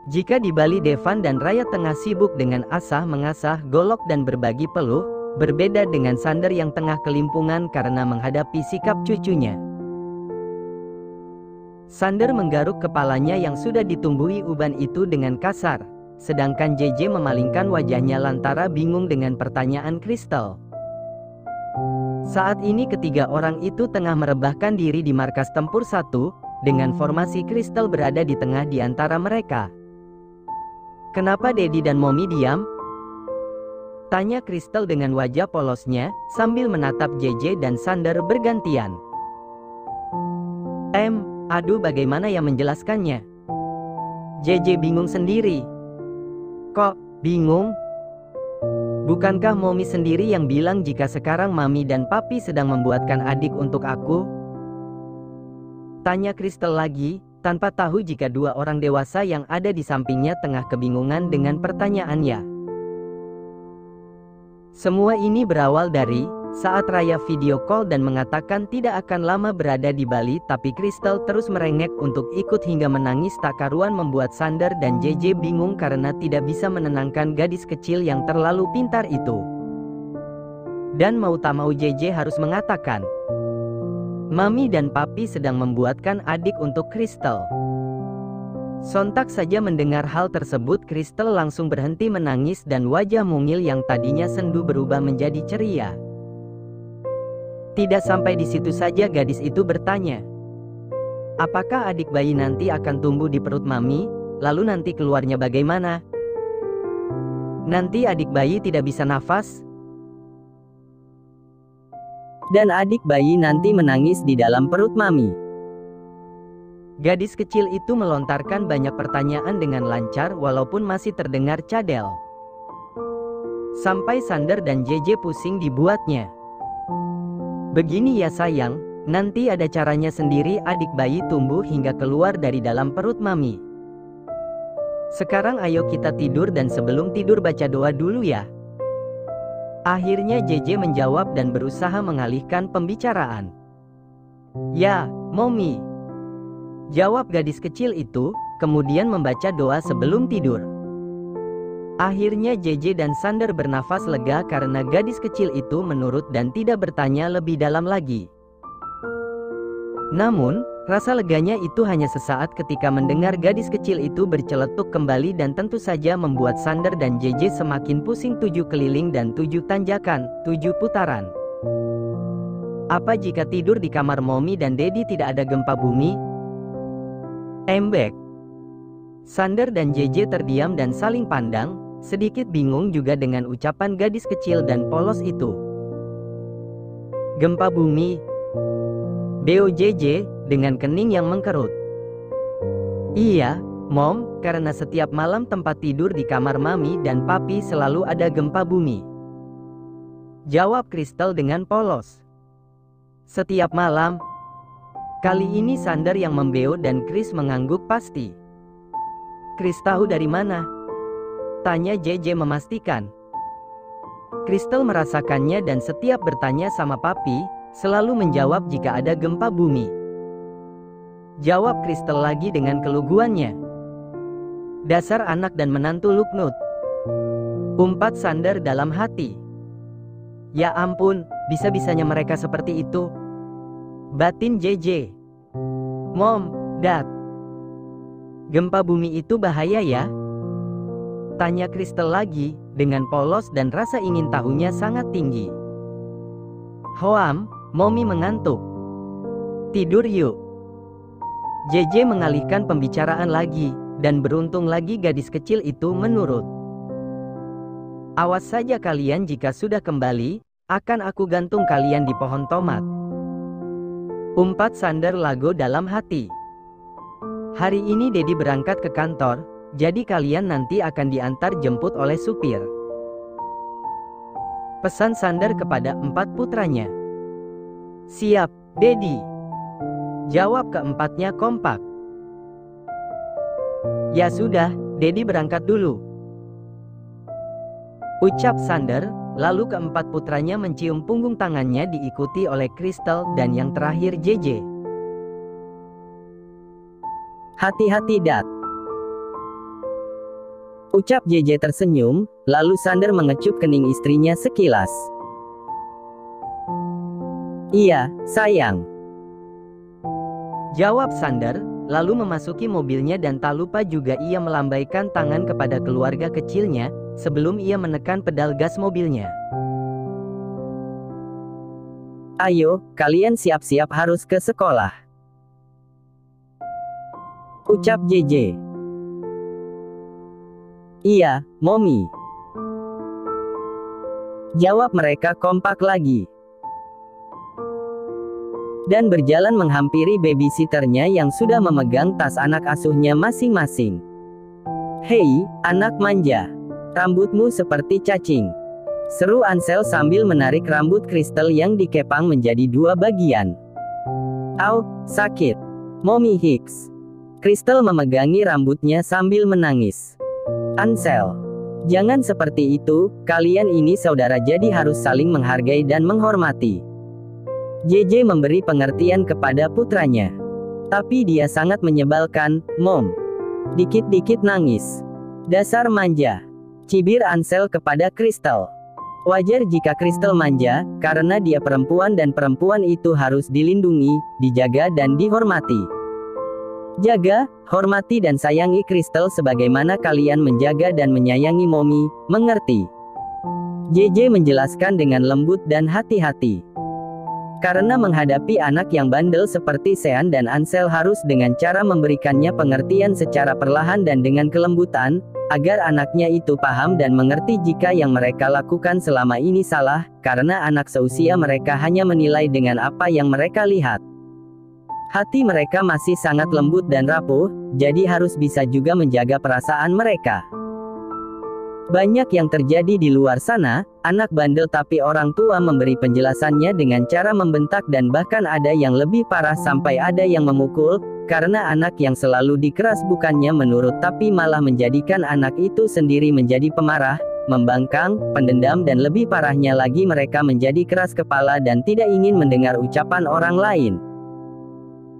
Jika di Bali Devan dan Raya tengah sibuk dengan asah mengasah golok dan berbagi peluh, berbeda dengan Sander yang tengah kelimpungan karena menghadapi sikap cucunya. Sander menggaruk kepalanya yang sudah ditumbuhi uban itu dengan kasar, sedangkan JJ memalingkan wajahnya lantara bingung dengan pertanyaan Crystal. Saat ini ketiga orang itu tengah merebahkan diri di markas tempur 1, dengan formasi Crystal berada di tengah di antara mereka. "Kenapa Daddy dan Mommy diam?" tanya Crystal dengan wajah polosnya, sambil menatap JJ dan Sander bergantian. Aduh bagaimana ya menjelaskannya? JJ bingung sendiri. Kok bingung? Bukankah Mommy sendiri yang bilang jika sekarang Mami dan Papi sedang membuatkan adik untuk aku? Tanya Crystal lagi, tanpa tahu jika dua orang dewasa yang ada di sampingnya tengah kebingungan dengan pertanyaannya. Semua ini berawal dari saat Raya video call dan mengatakan tidak akan lama berada di Bali, tapi Crystal terus merengek untuk ikut hingga menangis tak karuan membuat Sander dan JJ bingung karena tidak bisa menenangkan gadis kecil yang terlalu pintar itu. Dan mau tak mau JJ harus mengatakan, Mami dan Papi sedang membuatkan adik untuk Crystal. Sontak saja mendengar hal tersebut, Crystal langsung berhenti menangis dan wajah mungil yang tadinya sendu berubah menjadi ceria. Tidak sampai di situ saja gadis itu bertanya, apakah adik bayi nanti akan tumbuh di perut Mami, lalu nanti keluarnya bagaimana? Nanti adik bayi tidak bisa nafas? Dan adik bayi nanti menangis di dalam perut Mami. Gadis kecil itu melontarkan banyak pertanyaan dengan lancar walaupun masih terdengar cadel. Sampai Sander dan JJ pusing dibuatnya. Begini ya sayang, nanti ada caranya sendiri adik bayi tumbuh hingga keluar dari dalam perut Mami. Sekarang ayo kita tidur dan sebelum tidur baca doa dulu ya. Akhirnya JJ menjawab dan berusaha mengalihkan pembicaraan. Ya, Mommy. Jawab gadis kecil itu, kemudian membaca doa sebelum tidur. Akhirnya JJ dan Sander bernafas lega karena gadis kecil itu menurut dan tidak bertanya lebih dalam lagi. Namun, rasa leganya itu hanya sesaat ketika mendengar gadis kecil itu berceletuk kembali dan tentu saja membuat Sander dan JJ semakin pusing 7 keliling dan 7 tanjakan, 7 putaran. Apa jika tidur di kamar Mommy dan Daddy tidak ada gempa bumi? Embek. Sander dan JJ terdiam dan saling pandang, sedikit bingung juga dengan ucapan gadis kecil dan polos itu. Gempa bumi? Beo JJ, dengan kening yang mengkerut. Iya, Mom, karena setiap malam tempat tidur di kamar Mami dan Papi selalu ada gempa bumi. Jawab Crystal dengan polos. Setiap malam? Kali ini Sander yang membeo dan Chris mengangguk pasti. Chris tahu dari mana? Tanya JJ memastikan. Crystal merasakannya dan setiap bertanya sama Papi, selalu menjawab jika ada gempa bumi. Jawab Crystal lagi dengan keluguannya. Dasar anak dan menantu Luknut. Umpat Sander dalam hati. Ya ampun, bisa-bisanya mereka seperti itu. Batin JJ. Mom, Dad. Gempa bumi itu bahaya ya? Tanya Crystal lagi, dengan polos dan rasa ingin tahunya sangat tinggi. Hoam, Mommy mengantuk. Tidur yuk. JJ mengalihkan pembicaraan lagi, dan beruntung lagi gadis kecil itu menurut. Awas saja kalian jika sudah kembali, akan aku gantung kalian di pohon tomat. Umpat Sander lago dalam hati. Hari ini Daddy berangkat ke kantor, jadi kalian nanti akan diantar jemput oleh supir. Pesan Sander kepada 4 putranya. Siap, Daddy. Jawab keempatnya kompak. Ya sudah, Daddy berangkat dulu. Ucap Sander, lalu keempat putranya mencium punggung tangannya diikuti oleh Crystal dan yang terakhir JJ. Hati-hati Dat. Ucap JJ tersenyum, lalu Sander mengecup kening istrinya sekilas. Iya, sayang. Jawab Sander, lalu memasuki mobilnya dan tak lupa juga ia melambaikan tangan kepada keluarga kecilnya, sebelum ia menekan pedal gas mobilnya. Ayo, kalian siap-siap harus ke sekolah. Ucap JJ. Iya, Mommy. Jawab mereka kompak lagi. Dan berjalan menghampiri babysitternya yang sudah memegang tas anak asuhnya masing-masing. Hei, anak manja. Rambutmu seperti cacing. Seru Ansel sambil menarik rambut Crystal yang dikepang menjadi 2 bagian. Au, sakit. Mommy Hicks. Crystal memegangi rambutnya sambil menangis. Ansel, jangan seperti itu, kalian ini saudara jadi harus saling menghargai dan menghormati. JJ memberi pengertian kepada putranya. Tapi dia sangat menyebalkan, Mom. Dikit-dikit nangis. Dasar manja. Cibir Ansel kepada Crystal. Wajar jika Crystal manja, karena dia perempuan dan perempuan itu harus dilindungi, dijaga dan dihormati. Jaga, hormati dan sayangi Crystal sebagaimana kalian menjaga dan menyayangi Mommy, mengerti? JJ menjelaskan dengan lembut dan hati-hati. Karena menghadapi anak yang bandel seperti Sean dan Ansel harus dengan cara memberikannya pengertian secara perlahan dan dengan kelembutan, agar anaknya itu paham dan mengerti jika yang mereka lakukan selama ini salah, karena anak seusia mereka hanya menilai dengan apa yang mereka lihat. Hati mereka masih sangat lembut dan rapuh, jadi harus bisa juga menjaga perasaan mereka. Banyak yang terjadi di luar sana, anak bandel tapi orang tua memberi penjelasannya dengan cara membentak dan bahkan ada yang lebih parah sampai ada yang memukul, karena anak yang selalu dikeras bukannya menurut tapi malah menjadikan anak itu sendiri menjadi pemarah, membangkang, pendendam dan lebih parahnya lagi mereka menjadi keras kepala dan tidak ingin mendengar ucapan orang lain.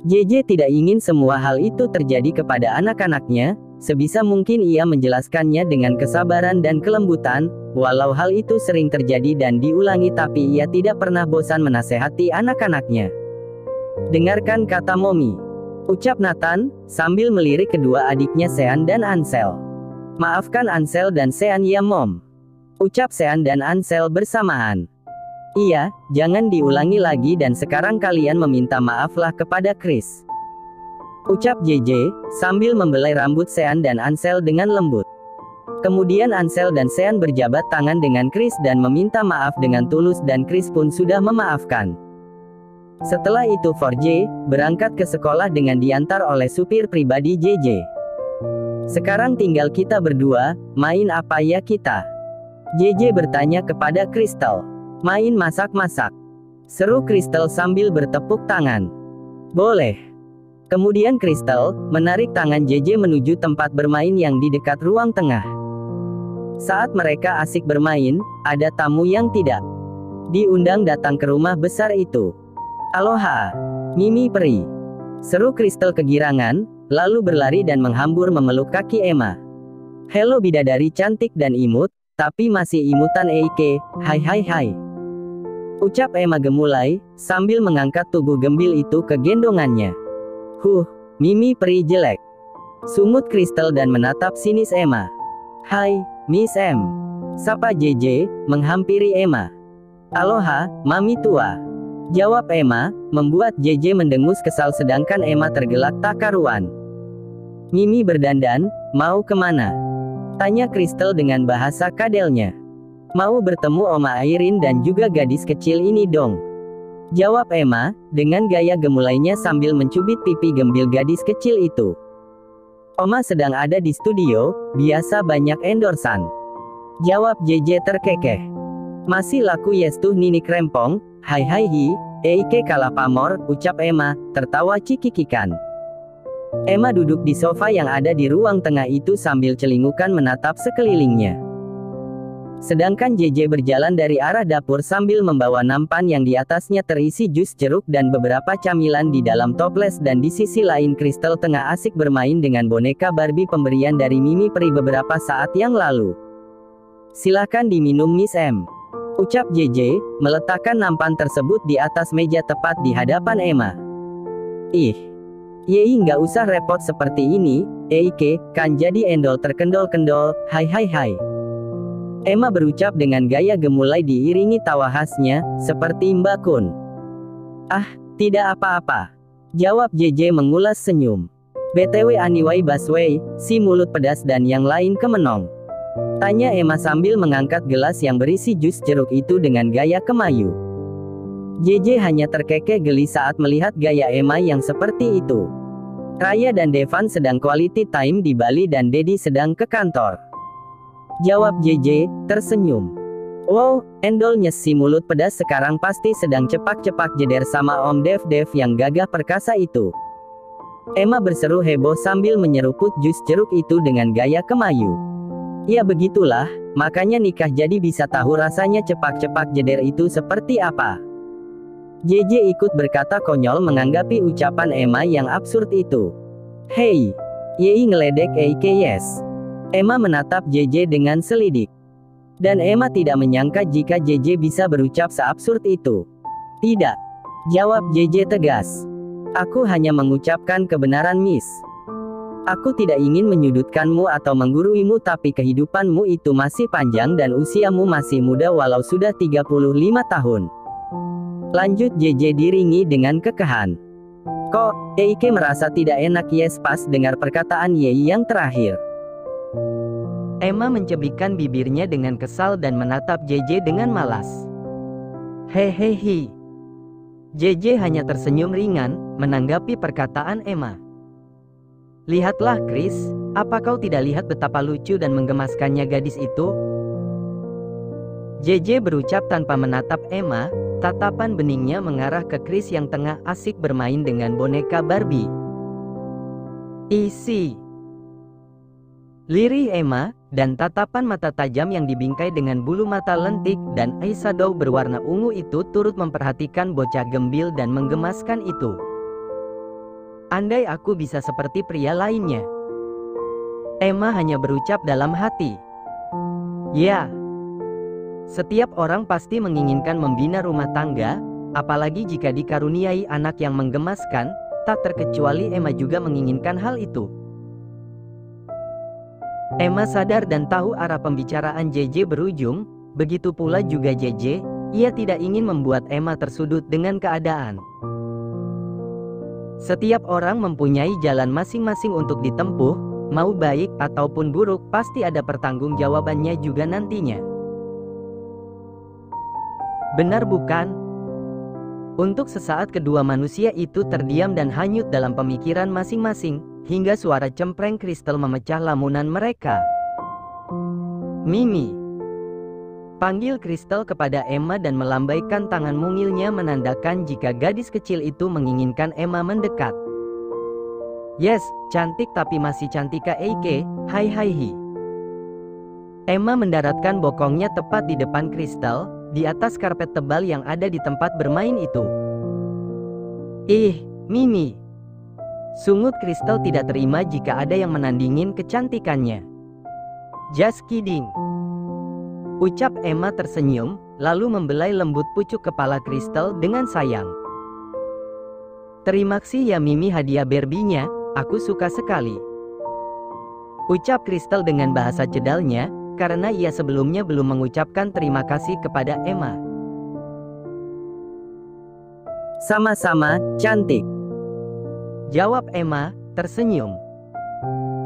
JJ tidak ingin semua hal itu terjadi kepada anak-anaknya. Sebisa mungkin ia menjelaskannya dengan kesabaran dan kelembutan, walau hal itu sering terjadi dan diulangi tapi ia tidak pernah bosan menasehati anak-anaknya. Dengarkan kata Mommy. Ucap Nathan, sambil melirik kedua adiknya Sean dan Ansel. Maafkan Ansel dan Sean ya Mom. Ucap Sean dan Ansel bersamaan. Iya, jangan diulangi lagi dan sekarang kalian meminta maaflah kepada Chris. Ucap JJ, sambil membelai rambut Sean dan Ansel dengan lembut. Kemudian Ansel dan Sean berjabat tangan dengan Chris dan meminta maaf dengan tulus dan Chris pun sudah memaafkan. Setelah itu 4J, berangkat ke sekolah dengan diantar oleh supir pribadi JJ. Sekarang tinggal kita berdua, main apa ya kita? JJ bertanya kepada Crystal. Main masak-masak. Seru Crystal sambil bertepuk tangan. Boleh. Kemudian Crystal menarik tangan JJ menuju tempat bermain yang di dekat ruang tengah. Saat mereka asik bermain, ada tamu yang tidak diundang datang ke rumah besar itu. Aloha, Mimi Peri. Seru Crystal kegirangan, lalu berlari dan menghambur memeluk kaki Emma. Halo bidadari cantik dan imut, tapi masih imutan Eike, hai hai hai. Ucap Emma gemulai, sambil mengangkat tubuh gembil itu ke gendongannya. Mimi Peri jelek. Sungut Crystal dan menatap sinis Emma. Hai, Miss M. Sapa JJ, menghampiri Emma. Aloha, Mami tua. Jawab Emma, membuat JJ mendengus kesal sedangkan Emma tergelak tak karuan. Mimi berdandan, mau kemana? Tanya Crystal dengan bahasa kadelnya. Mau bertemu Oma Airin dan juga gadis kecil ini dong. Jawab Emma, dengan gaya gemulainya sambil mencubit pipi gembil gadis kecil itu. Oma sedang ada di studio, biasa banyak endorsan. Jawab JJ terkekeh. Masih laku yes tuh Nini Krempong, hai hai hi, Eike kalah pamor, ucap Emma, tertawa cikikikan. Emma duduk di sofa yang ada di ruang tengah itu sambil celingukan menatap sekelilingnya. Sedangkan JJ berjalan dari arah dapur sambil membawa nampan yang di atasnya terisi jus jeruk dan beberapa camilan di dalam toples, dan di sisi lain Crystal tengah asik bermain dengan boneka Barbie pemberian dari Mimi Peri beberapa saat yang lalu. "Silakan diminum Miss M," ucap JJ, meletakkan nampan tersebut di atas meja tepat di hadapan Emma. "Ih, Yei nggak usah repot seperti ini, Eike, kan jadi endol terkendol-kendol, hai hai hai." Emma berucap dengan gaya gemulai diiringi tawa khasnya, seperti Mbak Kun. "Ah, tidak apa-apa," jawab JJ mengulas senyum. "BTW Anyway Busway, si mulut pedas dan yang lain kemenong?" tanya Emma sambil mengangkat gelas yang berisi jus jeruk itu dengan gaya kemayu. JJ hanya terkekeh geli saat melihat gaya Emma yang seperti itu. Raya dan Devan sedang quality time di Bali dan Dedi sedang ke kantor. Jawab JJ, tersenyum. "Wow, endolnya si mulut pedas sekarang pasti sedang cepak-cepak jeder sama Om Dev yang gagah perkasa itu." Emma berseru heboh sambil menyeruput jus jeruk itu dengan gaya kemayu. "Ya begitulah, makanya nikah jadi bisa tahu rasanya cepak-cepak jeder itu seperti apa." JJ ikut berkata konyol menanggapi ucapan Emma yang absurd itu. "Hei, Yei ngeledek Eike yes." Emma menatap JJ dengan selidik. Dan Emma tidak menyangka jika JJ bisa berucap seabsurd itu. "Tidak," jawab JJ tegas. "Aku hanya mengucapkan kebenaran Miss. Aku tidak ingin menyudutkanmu atau mengguruimu, tapi kehidupanmu itu masih panjang dan usiamu masih muda walau sudah 35 tahun. Lanjut JJ diringi dengan kekehan. "Kok, Eike merasa tidak enak yes pas dengar perkataan Yei yang terakhir." Emma mencebikkan bibirnya dengan kesal dan menatap JJ dengan malas. "Hehehe." JJ hanya tersenyum ringan, menanggapi perkataan Emma. "Lihatlah Chris, apa kau tidak lihat betapa lucu dan menggemaskannya gadis itu?" JJ berucap tanpa menatap Emma, tatapan beningnya mengarah ke Chris yang tengah asik bermain dengan boneka Barbie. "Isi," lirih Emma, dan tatapan mata tajam yang dibingkai dengan bulu mata lentik dan eyeshadow berwarna ungu itu turut memperhatikan bocah gembil dan menggemaskan itu. "Andai aku bisa seperti pria lainnya." Emma hanya berucap dalam hati. "Ya, setiap orang pasti menginginkan membina rumah tangga, apalagi jika dikaruniai anak yang menggemaskan, tak terkecuali Emma juga menginginkan hal itu." Emma sadar dan tahu arah pembicaraan JJ berujung, begitu pula juga JJ, ia tidak ingin membuat Emma tersudut dengan keadaan. Setiap orang mempunyai jalan masing-masing untuk ditempuh, mau baik ataupun buruk pasti ada pertanggungjawabannya juga nantinya. Benar bukan? Untuk sesaat kedua manusia itu terdiam dan hanyut dalam pemikiran masing-masing, hingga suara cempreng Crystal memecah lamunan mereka. "Mimi," panggil Crystal kepada Emma dan melambaikan tangan mungilnya menandakan jika gadis kecil itu menginginkan Emma mendekat. "Yes, cantik tapi masih cantika Eike, hai hai hi." Emma mendaratkan bokongnya tepat di depan Crystal, di atas karpet tebal yang ada di tempat bermain itu. "Ih, Mimi." Sungut Crystal tidak terima jika ada yang menandingin kecantikannya. "Just kidding," ucap Emma tersenyum, lalu membelai lembut pucuk kepala Crystal dengan sayang. "Terima kasih ya Mimi hadiah Barbie-nya, aku suka sekali," ucap Crystal dengan bahasa cedalnya, karena ia sebelumnya belum mengucapkan terima kasih kepada Emma. "Sama-sama, cantik," jawab Emma, tersenyum.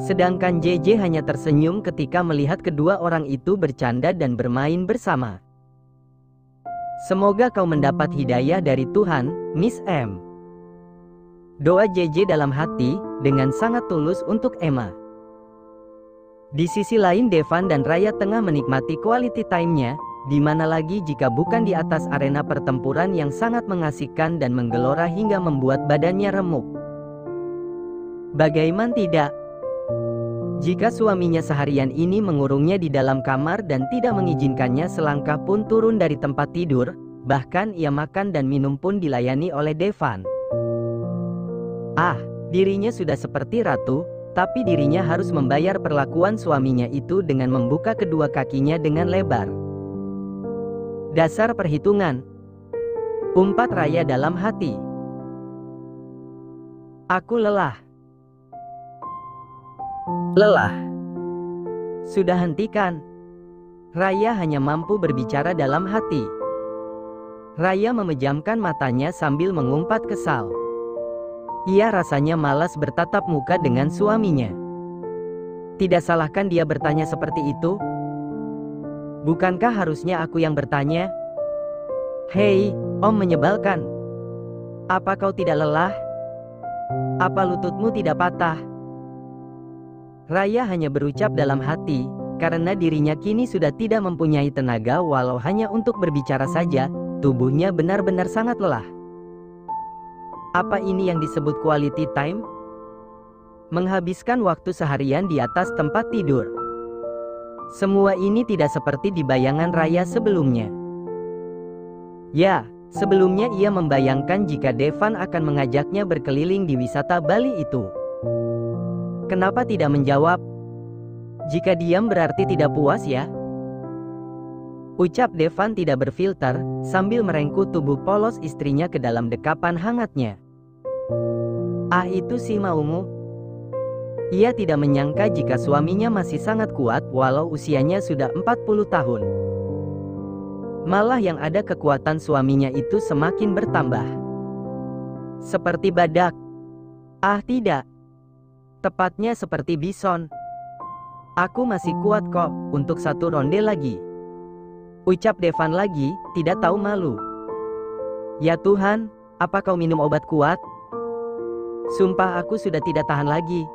Sedangkan JJ hanya tersenyum ketika melihat kedua orang itu bercanda dan bermain bersama. "Semoga kau mendapat hidayah dari Tuhan, Miss M," doa JJ dalam hati, dengan sangat tulus untuk Emma. Di sisi lain Devan dan Raya tengah menikmati quality time-nya, di mana lagi jika bukan di atas arena pertempuran yang sangat mengasihkan dan menggelora hingga membuat badannya remuk. Bagaimana tidak? Jika suaminya seharian ini mengurungnya di dalam kamar dan tidak mengizinkannya selangkah pun turun dari tempat tidur, bahkan ia makan dan minum pun dilayani oleh Devan. Dirinya sudah seperti ratu, tapi dirinya harus membayar perlakuan suaminya itu dengan membuka kedua kakinya dengan lebar. Dasar perhitungan. Umpat Raya dalam hati. Aku lelah. Lelah. Sudah hentikan. Raya hanya mampu berbicara dalam hati. Raya memejamkan matanya sambil mengumpat kesal. Ia rasanya malas bertatap muka dengan suaminya. Tidak salahkan dia bertanya seperti itu? Bukankah harusnya aku yang bertanya? Hei, Om menyebalkan. Apa kau tidak lelah? Apa lututmu tidak patah? Raya hanya berucap dalam hati, karena dirinya kini sudah tidak mempunyai tenaga walau hanya untuk berbicara saja, tubuhnya benar-benar sangat lelah. Apa ini yang disebut quality time? Menghabiskan waktu seharian di atas tempat tidur. Semua ini tidak seperti di bayangan Raya sebelumnya. Ya, sebelumnya ia membayangkan jika Devan akan mengajaknya berkeliling di wisata Bali itu. Kenapa tidak menjawab? Jika diam berarti tidak puas ya? Ucap Devan tidak berfilter, sambil merengkuh tubuh polos istrinya ke dalam dekapan hangatnya. Itu sih maumu. Ia tidak menyangka jika suaminya masih sangat kuat walau usianya sudah 40 tahun. Malah yang ada kekuatan suaminya itu semakin bertambah. Seperti badak. Tidak. Tepatnya seperti bison. Aku masih kuat kok, untuk satu ronde lagi. Ucap Devan lagi, tidak tahu malu. Ya Tuhan, apa kau minum obat kuat? Sumpah aku sudah tidak tahan lagi.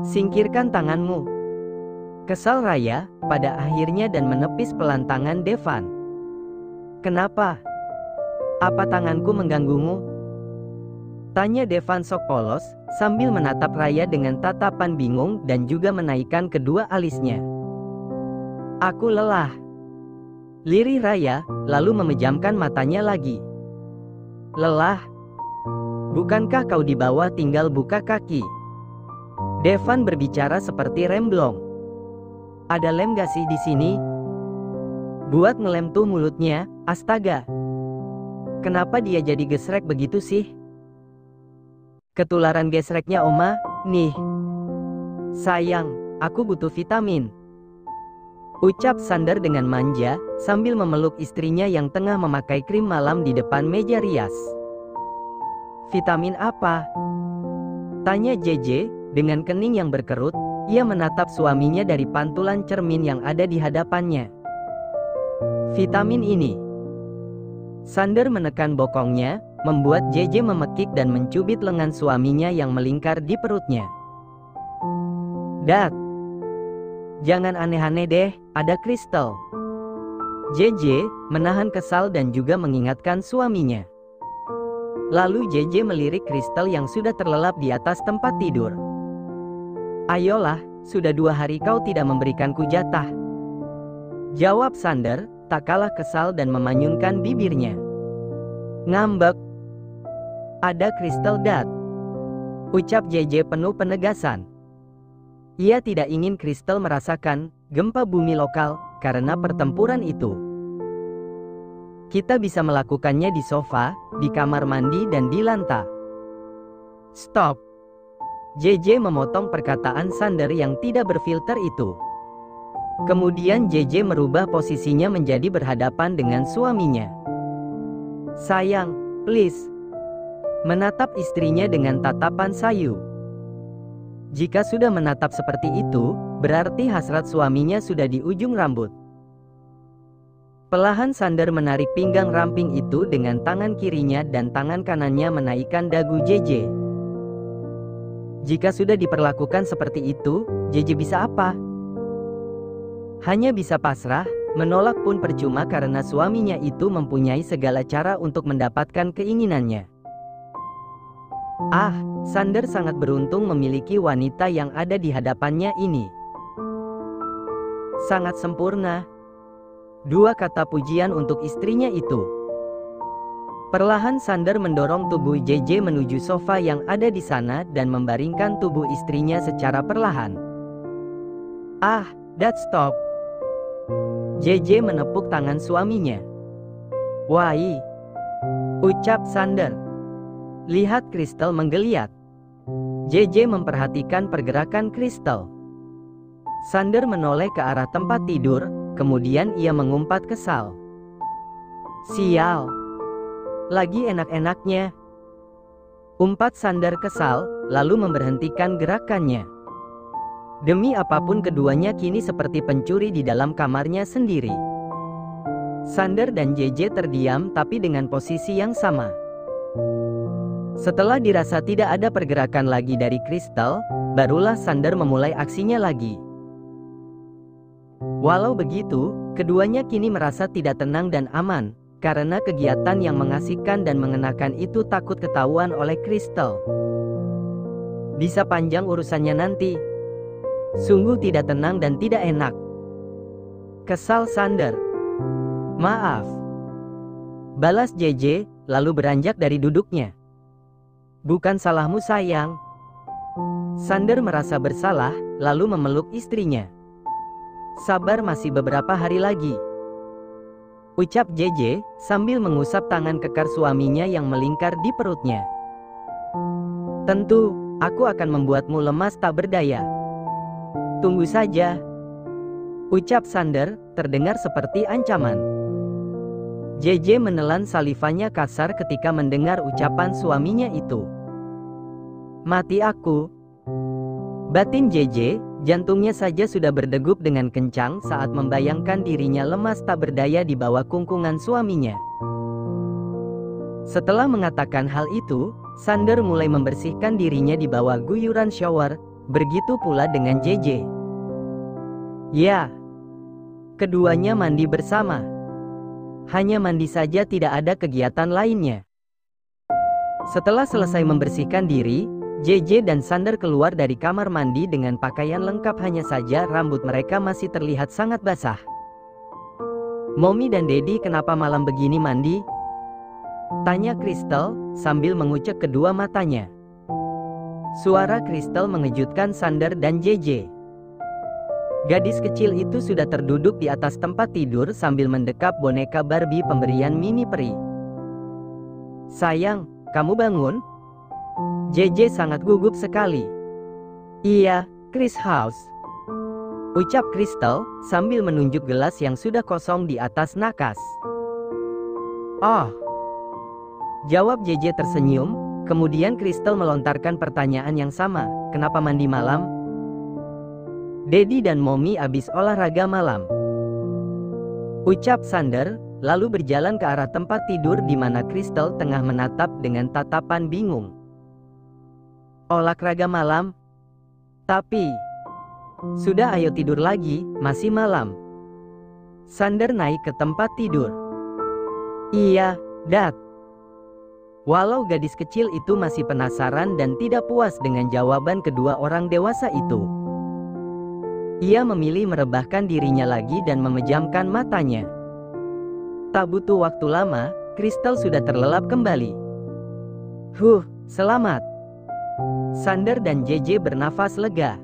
Singkirkan tanganmu. Kesal Raya, pada akhirnya dan menepis pelan tangan Devan. Kenapa? Apa tanganku mengganggumu? Tanya Devan sok polos, sambil menatap Raya dengan tatapan bingung dan juga menaikkan kedua alisnya. Aku lelah. Lirih Raya, lalu memejamkan matanya lagi. Lelah? Bukankah kau di bawah tinggal buka kaki? Devan berbicara seperti remblong. Ada lem gak sih di sini? Buat ngelem tuh mulutnya, astaga. Kenapa dia jadi gesrek begitu sih? Ketularan gesreknya Oma, nih. Sayang, aku butuh vitamin. Ucap Sander dengan manja, sambil memeluk istrinya yang tengah memakai krim malam di depan meja rias. Vitamin apa? Tanya JJ, dengan kening yang berkerut, ia menatap suaminya dari pantulan cermin yang ada di hadapannya. Vitamin ini. Sander menekan bokongnya, membuat JJ memekik dan mencubit lengan suaminya yang melingkar di perutnya. Dad, jangan aneh-aneh deh, ada kristal. JJ menahan kesal dan juga mengingatkan suaminya. Lalu JJ melirik kristal yang sudah terlelap di atas tempat tidur. Ayolah, sudah 2 hari kau tidak memberikanku jatah. Jawab Sander, tak kalah kesal dan memanyunkan bibirnya. Ngambek. Ada kristal Dad. Ucap JJ penuh penegasan. Ia tidak ingin kristal merasakan gempa bumi lokal karena pertempuran itu. Kita bisa melakukannya di sofa, di kamar mandi dan di lantai. Stop. JJ memotong perkataan Sander yang tidak berfilter itu. Kemudian JJ merubah posisinya menjadi berhadapan dengan suaminya. Sayang, please. Menatap istrinya dengan tatapan sayu. Jika sudah menatap seperti itu, berarti hasrat suaminya sudah di ujung rambut. Perlahan Sander menarik pinggang ramping itu dengan tangan kirinya dan tangan kanannya menaikkan dagu JJ. Jika sudah diperlakukan seperti itu, JJ bisa apa? Hanya bisa pasrah, menolak pun percuma karena suaminya itu mempunyai segala cara untuk mendapatkan keinginannya. Ah, Sander sangat beruntung memiliki wanita yang ada di hadapannya ini. Sangat sempurna. Dua kata pujian untuk istrinya itu. Perlahan Sander mendorong tubuh JJ menuju sofa yang ada di sana dan membaringkan tubuh istrinya secara perlahan. Ah, that's stop. JJ menepuk tangan suaminya. Wai, ucap Sander. Lihat Crystal menggeliat. JJ memperhatikan pergerakan Crystal. Sander menoleh ke arah tempat tidur, kemudian ia mengumpat kesal. Sial. Lagi enak-enaknya. Umpat Sander kesal, lalu memberhentikan gerakannya. Demi apapun keduanya kini seperti pencuri di dalam kamarnya sendiri. Sander dan JJ terdiam tapi dengan posisi yang sama. Setelah dirasa tidak ada pergerakan lagi dari Crystal, barulah Sander memulai aksinya lagi. Walau begitu, keduanya kini merasa tidak tenang dan aman, karena kegiatan yang mengasihkan dan mengenakan itu takut ketahuan oleh Crystal. Bisa panjang urusannya nanti. Sungguh tidak tenang dan tidak enak. Kesal Sander. Maaf. Balas JJ, lalu beranjak dari duduknya. Bukan salahmu sayang. Sander merasa bersalah, lalu memeluk istrinya. Sabar masih beberapa hari lagi. Ucap JJ, sambil mengusap tangan kekar suaminya yang melingkar di perutnya. Tentu, aku akan membuatmu lemas tak berdaya. Tunggu saja. Ucap Sander, terdengar seperti ancaman. JJ menelan salivanya kasar ketika mendengar ucapan suaminya itu. Mati aku. Batin JJ, jantungnya saja sudah berdegup dengan kencang saat membayangkan dirinya lemas tak berdaya di bawah kungkungan suaminya. Setelah mengatakan hal itu, Sander mulai membersihkan dirinya di bawah guyuran shower, begitu pula dengan JJ. Ya, keduanya mandi bersama. Hanya mandi saja, tidak ada kegiatan lainnya. Setelah selesai membersihkan diri, JJ dan Sander keluar dari kamar mandi dengan pakaian lengkap, hanya saja rambut mereka masih terlihat sangat basah. Mommy dan Daddy kenapa malam begini mandi? Tanya Crystal, sambil mengucek kedua matanya. Suara Crystal mengejutkan Sander dan JJ. Gadis kecil itu sudah terduduk di atas tempat tidur sambil mendekap boneka Barbie pemberian Mini Peri. Sayang, kamu bangun? JJ sangat gugup sekali. Iya, Chris House. Ucap Crystal, sambil menunjuk gelas yang sudah kosong di atas nakas. Oh. Jawab JJ tersenyum, kemudian Crystal melontarkan pertanyaan yang sama, kenapa mandi malam? Daddy dan Mommy abis olahraga malam. Ucap Sander, lalu berjalan ke arah tempat tidur di mana Crystal tengah menatap dengan tatapan bingung. Olahraga malam? Tapi, sudah ayo tidur lagi, masih malam. Sander naik ke tempat tidur. Iya, Dad. Walau gadis kecil itu masih penasaran dan tidak puas dengan jawaban kedua orang dewasa itu, ia memilih merebahkan dirinya lagi dan memejamkan matanya. Tak butuh waktu lama, Crystal sudah terlelap kembali. Selamat. Sander dan JJ bernafas lega.